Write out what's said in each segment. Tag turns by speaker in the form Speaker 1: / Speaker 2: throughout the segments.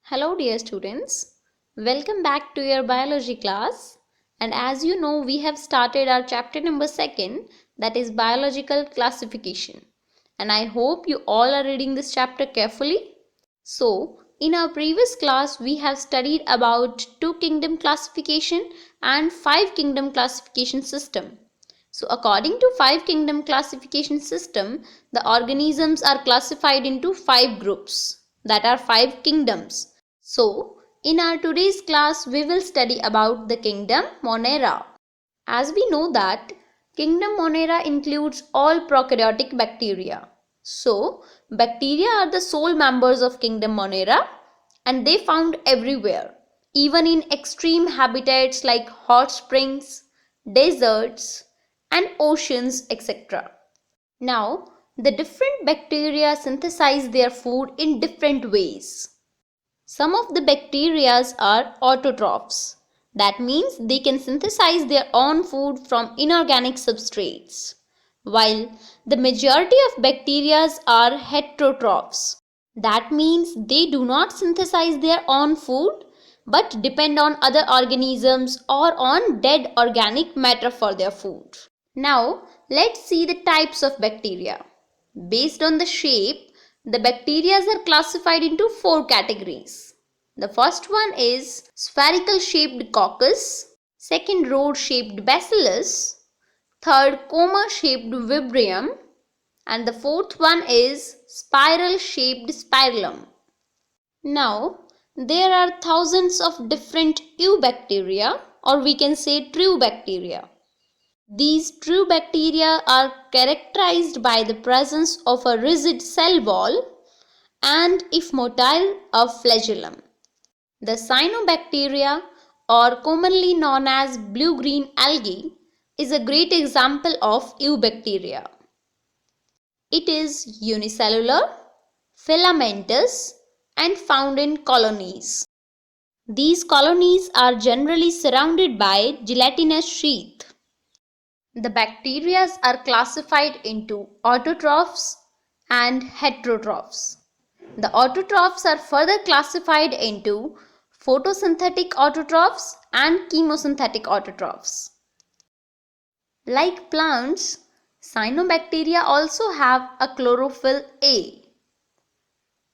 Speaker 1: Hello dear students, welcome back to your biology class, and as you know we have started our chapter number 2, that is biological classification, and I hope you all are reading this chapter carefully. So in our previous class we have studied about 2 kingdom classification and 5 kingdom classification system. So according to 5 kingdom classification system, the organisms are classified into 5 groups, that are 5 kingdoms. So, in our today's class, we will study about the kingdom Monera. As we know that kingdom Monera includes all prokaryotic bacteria. So, bacteria are the sole members of kingdom Monera and they found everywhere, even in extreme habitats like hot springs, deserts, and oceans, etc. Now, the different bacteria synthesize their food in different ways. Some of the bacteria are autotrophs. That means they can synthesize their own food from inorganic substrates, while the majority of bacteria are heterotrophs. That means they do not synthesize their own food but depend on other organisms or on dead organic matter for their food. Now, let's see the types of bacteria. Based on the shape, the bacteria are classified into 4 categories. The first one is spherical shaped coccus, second rod shaped bacillus, third coma shaped vibrio, and the fourth one is spiral shaped spirillum. Now, there are thousands of different eubacteria, or we can say true bacteria. These true bacteria are characterized by the presence of a rigid cell wall and, if motile, a flagellum. The cyanobacteria, or commonly known as blue-green algae, is a great example of eubacteria. It is unicellular, filamentous, and found in colonies. These colonies are generally surrounded by gelatinous sheath. The bacteria are classified into autotrophs and heterotrophs. The autotrophs are further classified into photosynthetic autotrophs and chemosynthetic autotrophs. Like plants, cyanobacteria also have a chlorophyll A.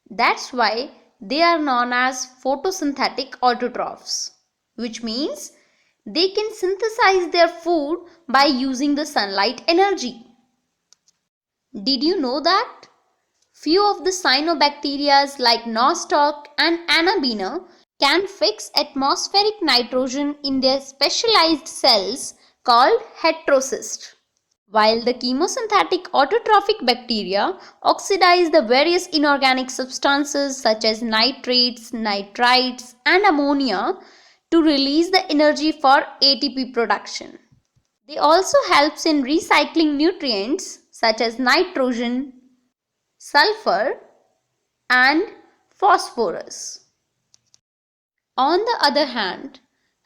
Speaker 1: That's why they are known as photosynthetic autotrophs, which means they can synthesize their food by using the sunlight energy. Did you know that? Few of the cyanobacteria like Nostoc and Anabaena can fix atmospheric nitrogen in their specialized cells called heterocysts, while the chemosynthetic autotrophic bacteria oxidize the various inorganic substances such as nitrates, nitrites, and ammonia to release the energy for ATP production. They also helps in recycling nutrients such as nitrogen, sulfur, and phosphorus. On the other hand,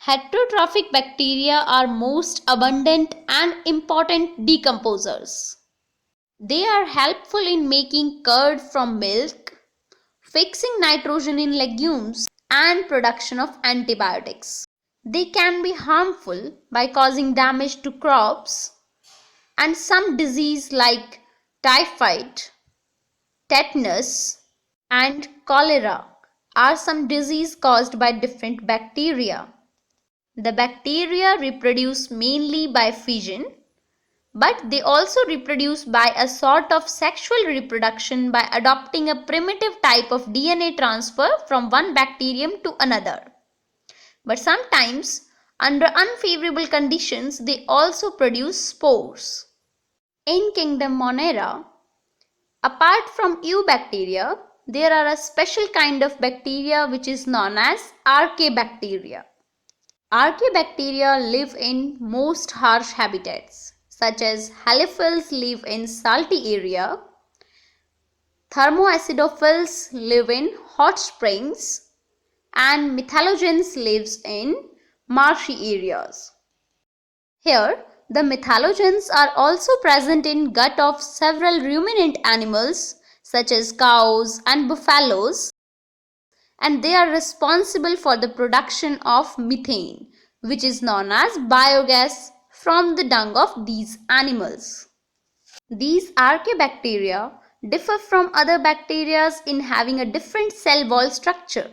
Speaker 1: heterotrophic bacteria are most abundant and important decomposers. They are helpful in making curd from milk, fixing nitrogen in legumes, and production of antibiotics. They can be harmful by causing damage to crops, and some disease like typhoid, tetanus, and cholera are some disease caused by different bacteria. The bacteria reproduce mainly by fission, but they also reproduce by a sort of sexual reproduction by adopting a primitive type of DNA transfer from one bacterium to another. But sometimes, under unfavorable conditions, they also produce spores. In kingdom Monera, apart from eubacteria, there are a special kind of bacteria which is known as archaebacteria. Archaebacteria live in most harsh habitats, such as halophils live in salty area, thermoacidophils live in hot springs, and methalogens lives in marshy areas. Here, the methalogens are also present in gut of several ruminant animals such as cows and buffaloes, and they are responsible for the production of methane, which is known as biogas from the dung of these animals. These archaebacteria differ from other bacteria in having a different cell wall structure,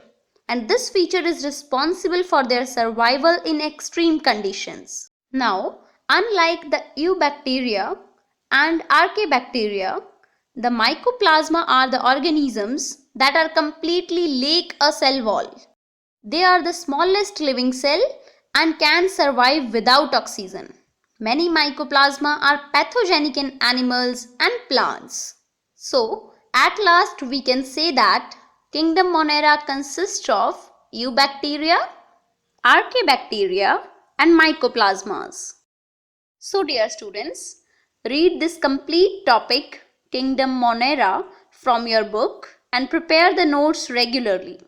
Speaker 1: and this feature is responsible for their survival in extreme conditions. Now, unlike the eubacteria and archaebacteria, the mycoplasma are the organisms that are completely lack a cell wall. They are the smallest living cell and can survive without oxygen. Many mycoplasma are pathogenic in animals and plants. So, at last we can say that kingdom Monera consists of eubacteria, archaebacteria and mycoplasmas. So dear students, read this complete topic Kingdom Monera from your book and prepare the notes regularly.